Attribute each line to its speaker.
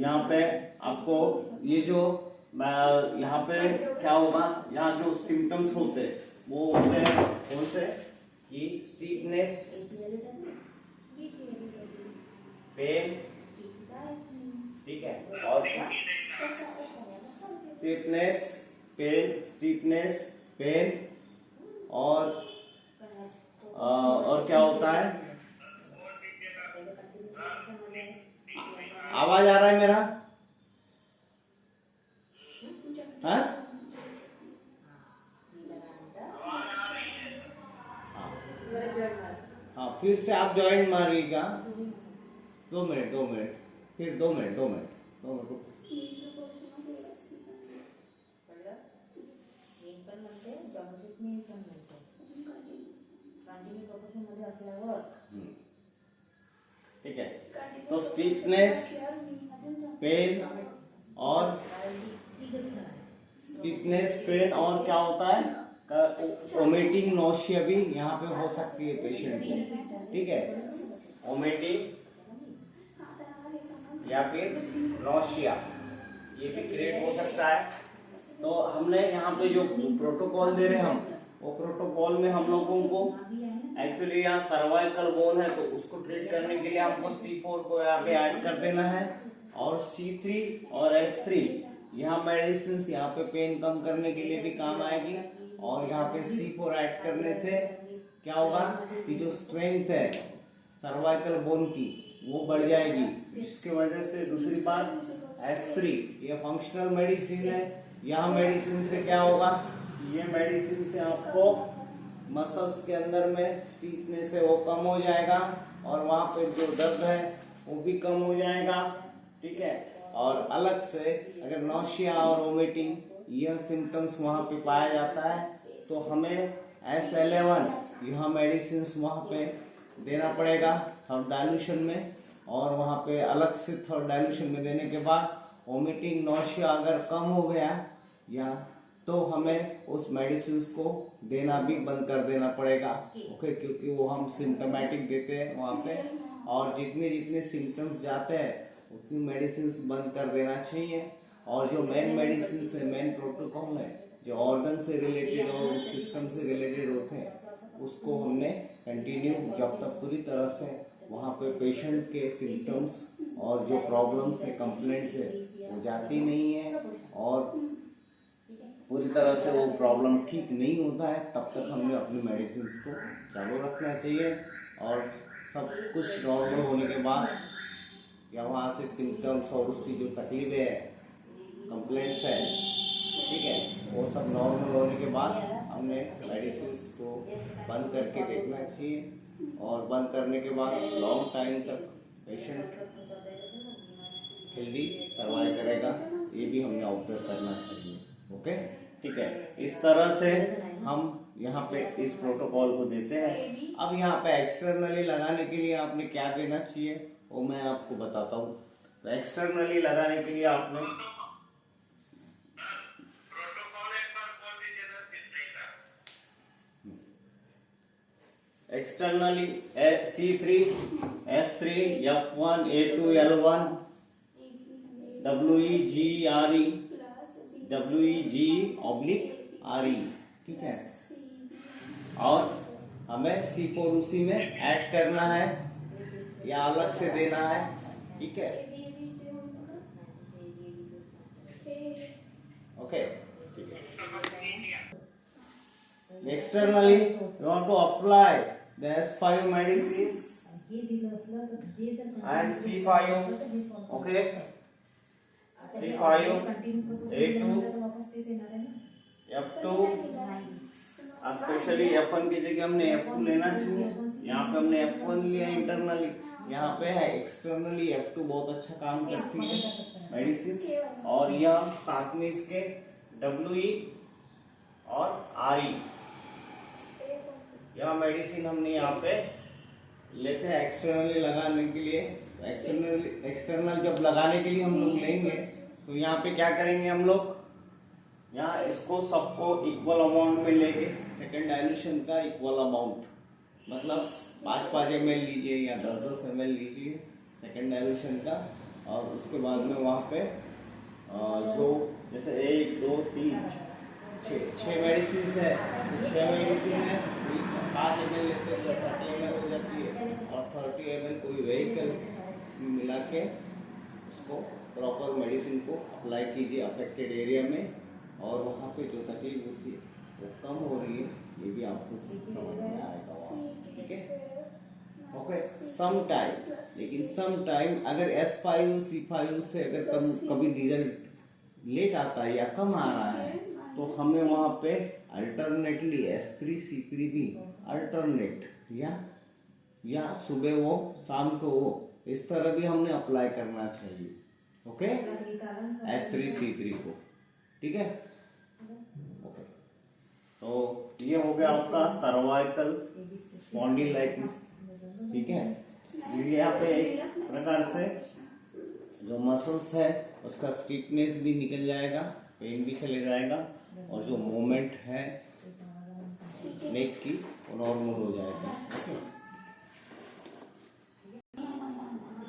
Speaker 1: यहाँ पे आपको ये जो यहाँ पे क्या होगा, यहाँ जो सिम्टम्स होते हैं वो होते हैं कौन से कि स्टीफनेस, पेन, ठीक है, और स्टीफनेस, पेन और क्या होता है, आवाज आ रहा है मेरा? हाँ हाँ, फिर से आप ज्वाइन मारिएगा। 2 मिनट, फिर 2 मिनट ठीक है। तो स्टीफनेस, पेन और क्या होता है, वोमिटिंग, नोशिया भी यहाँ पे हो सकती है पेशेंट को, ठीक है, वोमिटिंग या फिर नोशिया ये भी क्रिएट हो सकता है। तो हमने यहाँ पे जो प्रोटोकॉल दे रहे हैं हम, वो प्रोटोकॉल में हम लोगों को एक्चुअली यहाँ सर्वाइकल बोन है तो उसको ट्रीट करने के लिए हमको C4 को यहाँ पे ऐड कर देना है, और C3 और S3 यहाँ मेडिसिन यहाँ पे पेन कम करने के लिए भी काम आएगी, और यहाँ पे C4 ऐड करने से क्या होगा कि जो स्ट्रेंथ है सर्वाइकल बोन की वो बढ़ जाएगी, जिसकी वजह से दूसरी बात S3 ये फंक्शनल मेडिसिन है। यहाँ मेडिसिन से क्या होगा, ये मेडिसिन से आपको मसल्स के अंदर में स्टीफनेस है वो कम हो जाएगा, और वहाँ पे जो दर्द है वो भी कम हो जाएगा, ठीक है। और अलग से अगर नौशिया और वोमिटिंग यह सिम्टम्स वहाँ पे पाया जाता है तो हमें S11 यह मेडिसिन वहाँ पे देना पड़ेगा थर्ड डाइल्यूशन में, और वहाँ पे अलग से थर्ड डाइल्यूशन में देने के बाद वोमिटिंग, नौशिया अगर कम हो गया या तो हमें उस मेडिसिन को देना भी बंद कर देना पड़ेगा, ओके, क्योंकि वो हम सिम्टोमेटिक देते हैं वहाँ पे, और जितने सिम्टम्स जाते हैं उतनी मेडिसिन बंद कर देना चाहिए। और जो मेन मेडिसिन है, मेन प्रोटोकॉल है, जो ऑर्गन से रिलेटेड और सिस्टम से रिलेटेड होते हैं उसको हमने कंटिन्यू जब तक पूरी तरह से वहाँ पे पेशेंट के सिम्टम्स और जो प्रॉब्लम्स है, कंप्लेंट्स है वो जाती नहीं है और पूरी तरह से वो प्रॉब्लम ठीक नहीं होता है, तब तक हमें अपनी मेडिसिन को चालू रखना चाहिए। और सब कुछ नॉर्मल होने के बाद या वहाँ से सिम्टम्स और उसकी जो तकलीफें है, कंप्लेंट्स है, ठीक है, वो सब नॉर्मल होने के बाद हमें मेडिसिन को बंद करके देखना चाहिए, और बंद करने के बाद लॉन्ग टाइम तक पेशेंट हेल्दी सर्वाइव करेगा, ये भी हमें ऑब्जर्व करना चाहिए, ओके, ठीक है। इस तरह से हम यहाँ पे इस प्रोटोकॉल को देते हैं। अब यहाँ पे एक्सटर्नली लगाने के लिए आपने क्या देना चाहिए वो मैं आपको बताता हूँ। तो एक्सटर्नली लगाने के लिए आपने externally C3, S3, F1, A2, L1, WEGRE, ठीक है, और हमें C4 उसी में ऐड करना है या अलग से देना है, ठीक है, ओके, ठीक है। Externally, you want to apply the S5 medicines and C5, okay, C5, A2, F2, specially F1 की जगह हमने F2 लेना चाहिए। यहाँ पे हमने F1 लिया इंटरनली, यहाँ पे है एक्सटर्नली F2 बहुत अच्छा काम करती है मेडिसिन, और यह साथ में इसके WE और RE यह मेडिसिन हमने यहाँ पे लेते हैं एक्सटर्नली लगाने के लिए। एक्सटर्नल जब लगाने के लिए हम लोग लेंगे तो यहाँ पे क्या करेंगे हम लोग, यहाँ इसको सबको इक्वल अमाउंट में लेके सेकेंड डाइल्यूशन का इक्वल अमाउंट, मतलब 5-5 ml लीजिए या 10-10 ml लीजिए सेकेंड डाइल्यूशन का, और उसके बाद में वहाँ पे जो जैसे 1 2 3 छः मेडिसिन है, तो 6 मेडिसिन है, 5 ml लेते हैं तो 30 ml हो जाती है, और 30 ml कोई व्हीकल मिला के उसको प्रॉपर मेडिसिन को अप्लाई कीजिए अफेक्टेड एरिया में, और वहाँ पे जो तकलीफ होती है वो कम हो रही है, ये भी आपको समझ में आएगा वहाँ, ठीक है। ओके, सम टाइम, लेकिन सम टाइम अगर S5 C5 से अगर कभी रिजल्ट लेट आता है या कम आ रहा है, तो हमें वहाँ पे अल्टरनेटली S3 C3 भी अल्टरनेट या सुबह हो शाम को हो, इस तरह भी हमने अप्लाई करना चाहिए। ओके, S3 C3 को, ठीक है। ओके, तो ये हो गया आपका सर्वाइकल स्पॉन्डिलाइटिस, ठीक है। यहाँ पे एक प्रकार से जो मसल्स है उसका स्टिफनेस भी निकल जाएगा, पेन भी चले जाएगा, और जो मूवमेंट है नेक की वो नॉर्मल हो जाएगा।